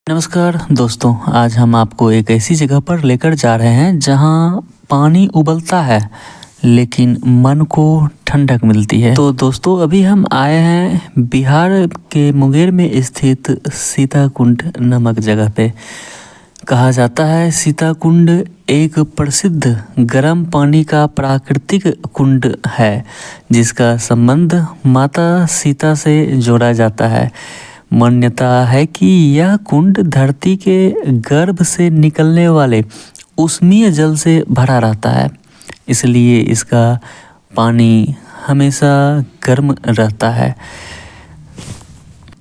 नमस्कार दोस्तों, आज हम आपको एक ऐसी जगह पर लेकर जा रहे हैं जहां पानी उबलता है लेकिन मन को ठंडक मिलती है। तो दोस्तों, अभी हम आए हैं बिहार के मुंगेर में स्थित सीताकुंड नामक जगह पे। कहा जाता है सीताकुंड एक प्रसिद्ध गर्म पानी का प्राकृतिक कुंड है जिसका संबंध माता सीता से जोड़ा जाता है। मान्यता है कि यह कुंड धरती के गर्भ से निकलने वाले उष्मीय जल से भरा रहता है, इसलिए इसका पानी हमेशा गर्म रहता है।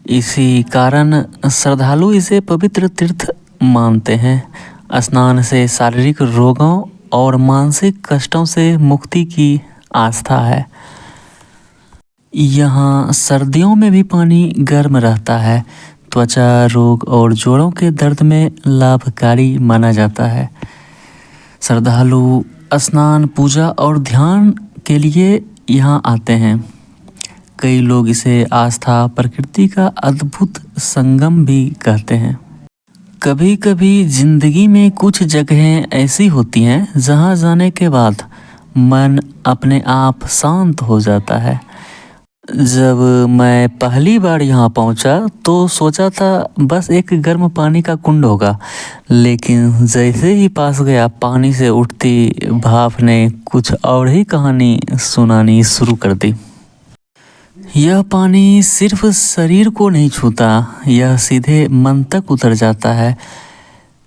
इसी कारण श्रद्धालु इसे पवित्र तीर्थ मानते हैं। स्नान से शारीरिक रोगों और मानसिक कष्टों से मुक्ति की आस्था है। यहाँ सर्दियों में भी पानी गर्म रहता है। त्वचा रोग और जोड़ों के दर्द में लाभकारी माना जाता है। श्रद्धालु स्नान, पूजा और ध्यान के लिए यहाँ आते हैं। कई लोग इसे आस्था, प्रकृति का अद्भुत संगम भी कहते हैं। कभी कभी जिंदगी में कुछ जगहें ऐसी होती हैं जहाँ जाने के बाद मन अपने आप शांत हो जाता है। जब मैं पहली बार यहाँ पहुँचा तो सोचा था बस एक गर्म पानी का कुंड होगा, लेकिन जैसे ही पास गया पानी से उठती भाप ने कुछ और ही कहानी सुनानी शुरू कर दी। यह पानी सिर्फ शरीर को नहीं छूता, यह सीधे मन तक उतर जाता है।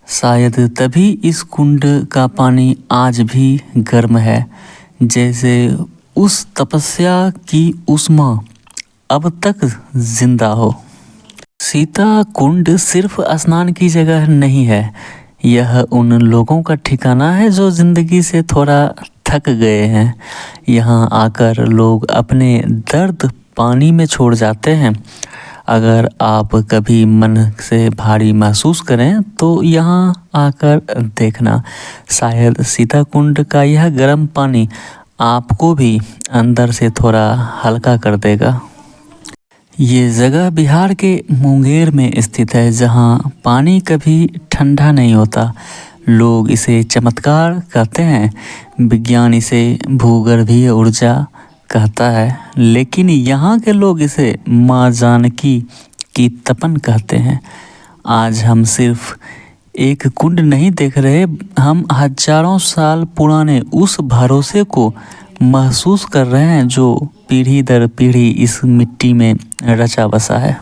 शायद तभी इस कुंड का पानी आज भी गर्म है, जैसे उस तपस्या की ऊष्मा अब तक जिंदा हो। सीता कुंड सिर्फ स्नान की जगह नहीं है, यह उन लोगों का ठिकाना है जो जिंदगी से थोड़ा थक गए हैं। यहाँ आकर लोग अपने दर्द पानी में छोड़ जाते हैं। अगर आप कभी मन से भारी महसूस करें तो यहाँ आकर देखना, शायद सीता कुंड का यह गर्म पानी आपको भी अंदर से थोड़ा हल्का कर देगा। ये जगह बिहार के मुंगेर में स्थित है, जहाँ पानी कभी ठंडा नहीं होता। लोग इसे चमत्कार कहते हैं, विज्ञान इसे भूगर्भीय ऊर्जा कहता है, लेकिन यहाँ के लोग इसे माँ जानकी की तपन कहते हैं। आज हम सिर्फ एक कुंड नहीं देख रहे, हम हजारों साल पुराने उस भरोसे को महसूस कर रहे हैं जो पीढ़ी दर पीढ़ी इस मिट्टी में रचा बसा है।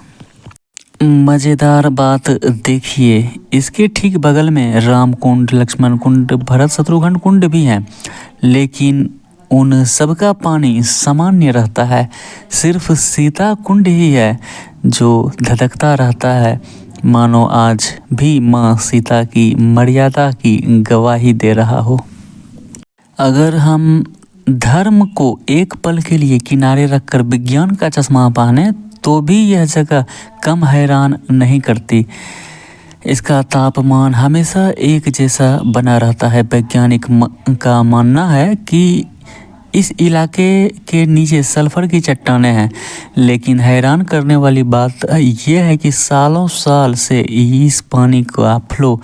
मज़ेदार बात देखिए, इसके ठीक बगल में राम कुंड, लक्ष्मण कुंड, भरत शत्रुघ्न कुंड भी हैं, लेकिन उन सबका पानी सामान्य रहता है। सिर्फ सीता कुंड ही है जो धधकता रहता है, मानो आज भी माँ सीता की मर्यादा की गवाही दे रहा हो। अगर हम धर्म को एक पल के लिए किनारे रखकर विज्ञान का चश्मा पहने तो भी यह जगह कम हैरान नहीं करती। इसका तापमान हमेशा एक जैसा बना रहता है। वैज्ञानिक का मानना है कि इस इलाके के नीचे सल्फर की चट्टानें हैं, लेकिन हैरान करने वाली बात यह है कि सालों साल से इस पानी का फ्लो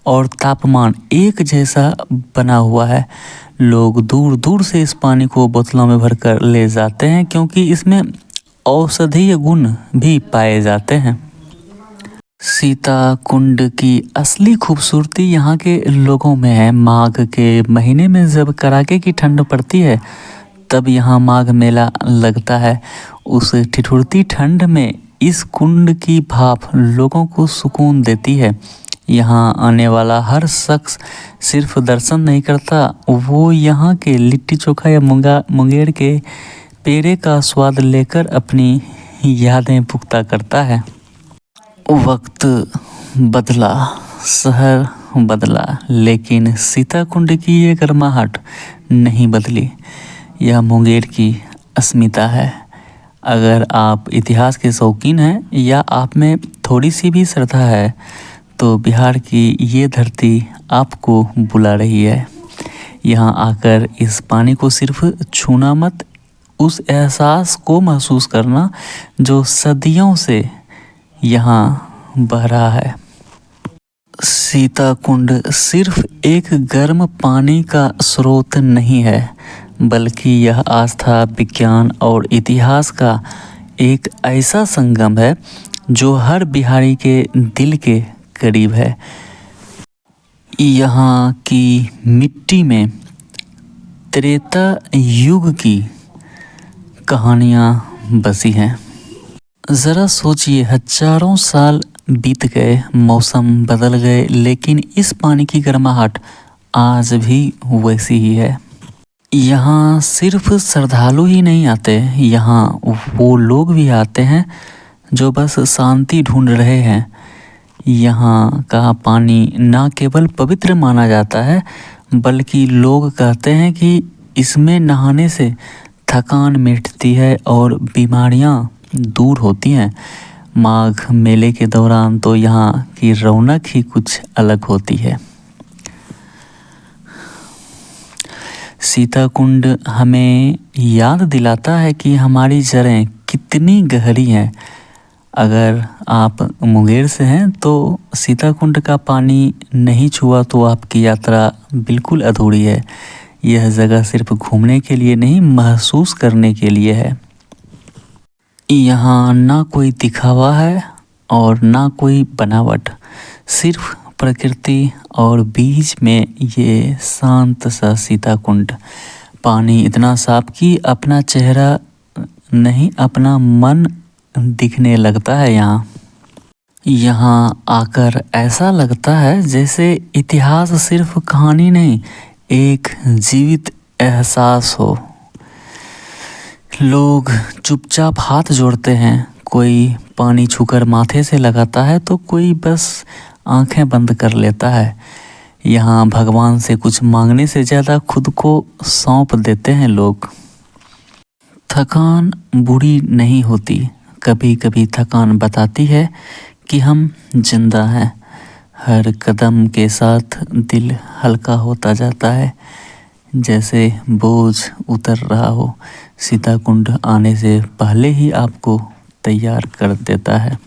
और तापमान एक जैसा बना हुआ है। लोग दूर दूर से इस पानी को बोतलों में भरकर ले जाते हैं क्योंकि इसमें औषधीय गुण भी पाए जाते हैं। सीता कुंड की असली खूबसूरती यहाँ के लोगों में है। माघ के महीने में जब कड़ाके की ठंड पड़ती है तब यहाँ माघ मेला लगता है। उस ठिठुरती ठंड में इस कुंड की भाप लोगों को सुकून देती है। यहाँ आने वाला हर शख्स सिर्फ दर्शन नहीं करता, वो यहाँ के लिट्टी चोखा या मुंगेर के पेड़े का स्वाद लेकर अपनी यादें पुख्ता करता है। वक्त बदला, शहर बदला, लेकिन सीता कुंड की ये गर्माहट नहीं बदली। यह मुंगेर की अस्मिता है। अगर आप इतिहास के शौकीन हैं या आप में थोड़ी सी भी श्रद्धा है तो बिहार की ये धरती आपको बुला रही है। यहाँ आकर इस पानी को सिर्फ छूना मत, उस एहसास को महसूस करना जो सदियों से यहाँ बह रहा है। सीता कुंड सिर्फ एक गर्म पानी का स्रोत नहीं है, बल्कि यह आस्था, विज्ञान और इतिहास का एक ऐसा संगम है जो हर बिहारी के दिल के करीब है। यहाँ की मिट्टी में त्रेता युग की कहानियाँ बसी हैं। ज़रा सोचिए, हजारों साल बीत गए, मौसम बदल गए, लेकिन इस पानी की गर्माहट आज भी वैसी ही है। यहाँ सिर्फ श्रद्धालु ही नहीं आते, यहाँ वो लोग भी आते हैं जो बस शांति ढूंढ रहे हैं। यहाँ का पानी ना केवल पवित्र माना जाता है, बल्कि लोग कहते हैं कि इसमें नहाने से थकान मिटती है और बीमारियाँ दूर होती हैं। माघ मेले के दौरान तो यहाँ की रौनक ही कुछ अलग होती है। सीता कुंड हमें याद दिलाता है कि हमारी जड़ें कितनी गहरी हैं। अगर आप मुंगेर से हैं तो सीता कुंड का पानी नहीं छुआ तो आपकी यात्रा बिल्कुल अधूरी है। यह जगह सिर्फ घूमने के लिए नहीं, महसूस करने के लिए है। यहाँ ना कोई दिखावा है और ना कोई बनावट, सिर्फ प्रकृति और बीच में ये शांत सा सीता कुंड। पानी इतना साफ कि अपना चेहरा नहीं, अपना मन दिखने लगता है। यहाँ आकर ऐसा लगता है जैसे इतिहास सिर्फ कहानी नहीं, एक जीवित एहसास हो। लोग चुपचाप हाथ जोड़ते हैं, कोई पानी छूकर माथे से लगाता है तो कोई बस आंखें बंद कर लेता है। यहाँ भगवान से कुछ मांगने से ज़्यादा खुद को सौंप देते हैं लोग। थकान बुरी नहीं होती, कभी कभी थकान बताती है कि हम जिंदा हैं। हर कदम के साथ दिल हल्का होता जाता है, जैसे बोझ उतर रहा हो। सीता कुंड आने से पहले ही आपको तैयार कर देता है।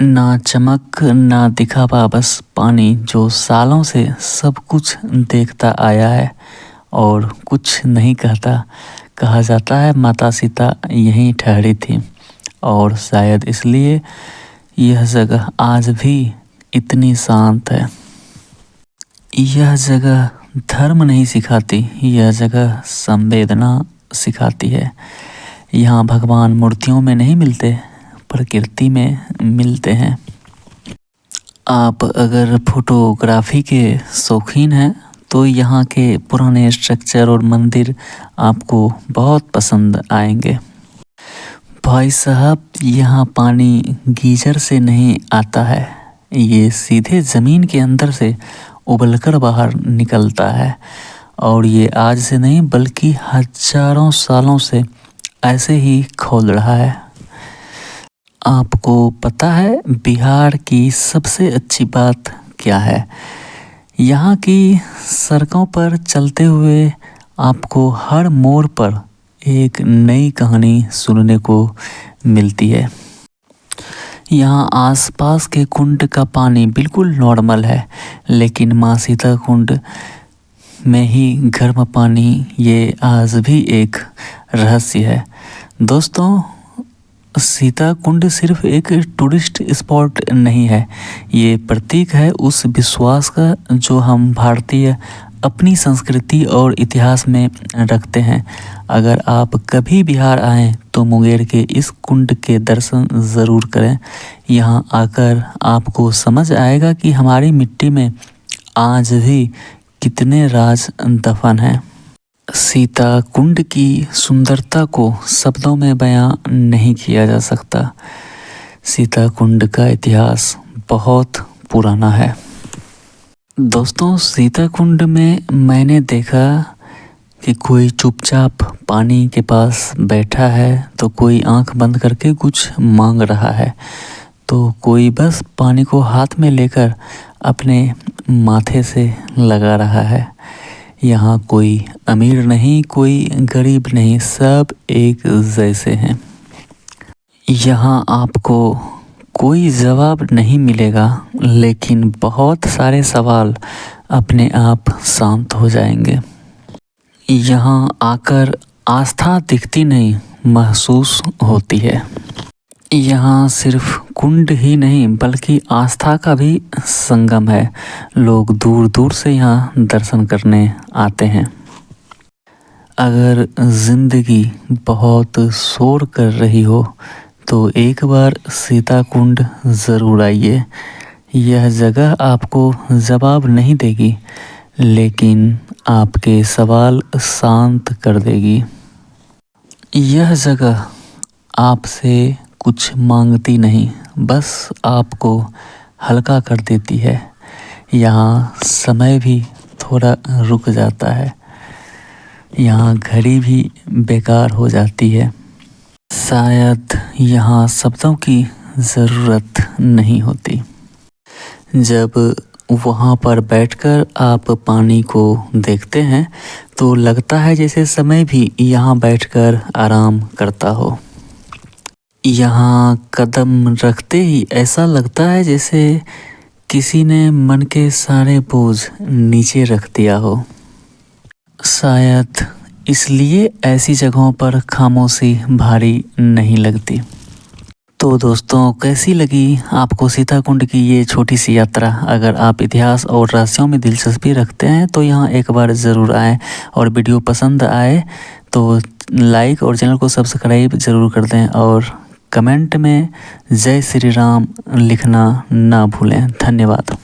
ना चमक ना दिखावा, बस पानी जो सालों से सब कुछ देखता आया है और कुछ नहीं कहता। कहा जाता है माता सीता यहीं ठहरी थी और शायद इसलिए यह जगह आज भी इतनी शांत है। यह जगह धर्म नहीं सिखाती, यह जगह संवेदना सिखाती है। यहाँ भगवान मूर्तियों में नहीं मिलते, प्रकृति में मिलते हैं। आप अगर फोटोग्राफी के शौकीन हैं तो यहाँ के पुराने स्ट्रक्चर और मंदिर आपको बहुत पसंद आएंगे। भाई साहब, यहाँ पानी गीजर से नहीं आता है, ये सीधे ज़मीन के अंदर से उबलकर बाहर निकलता है। और ये आज से नहीं बल्कि हजारों सालों से ऐसे ही खोल रहा है। आपको पता है बिहार की सबसे अच्छी बात क्या है? यहाँ की सड़कों पर चलते हुए आपको हर मोड़ पर एक नई कहानी सुनने को मिलती है। यहाँ आसपास के कुंड का पानी बिल्कुल नॉर्मल है, लेकिन माँ सीता कुंड में ही गर्म पानी ये आज भी एक रहस्य है। दोस्तों, सीता कुंड सिर्फ एक टूरिस्ट स्पॉट नहीं है, ये प्रतीक है उस विश्वास का जो हम भारतीय अपनी संस्कृति और इतिहास में रखते हैं। अगर आप कभी बिहार आएँ तो मुंगेर के इस कुंड के दर्शन ज़रूर करें। यहाँ आकर आपको समझ आएगा कि हमारी मिट्टी में आज भी कितने राज दफन हैं। सीता कुंड की सुंदरता को शब्दों में बयां नहीं किया जा सकता। सीता कुंड का इतिहास बहुत पुराना है। दोस्तों, सीता कुंड में मैंने देखा कि कोई चुपचाप पानी के पास बैठा है तो कोई आंख बंद करके कुछ मांग रहा है, तो कोई बस पानी को हाथ में लेकर अपने माथे से लगा रहा है। यहाँ कोई अमीर नहीं, कोई गरीब नहीं, सब एक जैसे हैं। यहाँ आपको कोई जवाब नहीं मिलेगा, लेकिन बहुत सारे सवाल अपने आप शांत हो जाएंगे। यहाँ आकर आस्था दिखती नहीं, महसूस होती है। यहाँ सिर्फ कुंड ही नहीं बल्कि आस्था का भी संगम है। लोग दूर दूर से यहाँ दर्शन करने आते हैं। अगर जिंदगी बहुत शोर कर रही हो तो एक बार सीता कुंड ज़रूर आइए। यह जगह आपको जवाब नहीं देगी, लेकिन आपके सवाल शांत कर देगी। यह जगह आपसे कुछ मांगती नहीं, बस आपको हल्का कर देती है। यहाँ समय भी थोड़ा रुक जाता है, यहाँ घड़ी भी बेकार हो जाती है। शायद यहाँ शब्दों की ज़रूरत नहीं होती। जब वहाँ पर बैठकर आप पानी को देखते हैं तो लगता है जैसे समय भी यहाँ बैठकर आराम करता हो। यहाँ कदम रखते ही ऐसा लगता है जैसे किसी ने मन के सारे बोझ नीचे रख दिया हो। शायद इसलिए ऐसी जगहों पर खामोशी भारी नहीं लगती। तो दोस्तों, कैसी लगी आपको सीता कुंड की ये छोटी सी यात्रा? अगर आप इतिहास और रहस्यों में दिलचस्पी रखते हैं तो यहाँ एक बार ज़रूर आएँ, और वीडियो पसंद आए तो लाइक और चैनल को सब्सक्राइब ज़रूर कर दें, और कमेंट में जय श्री राम लिखना ना भूलें। धन्यवाद।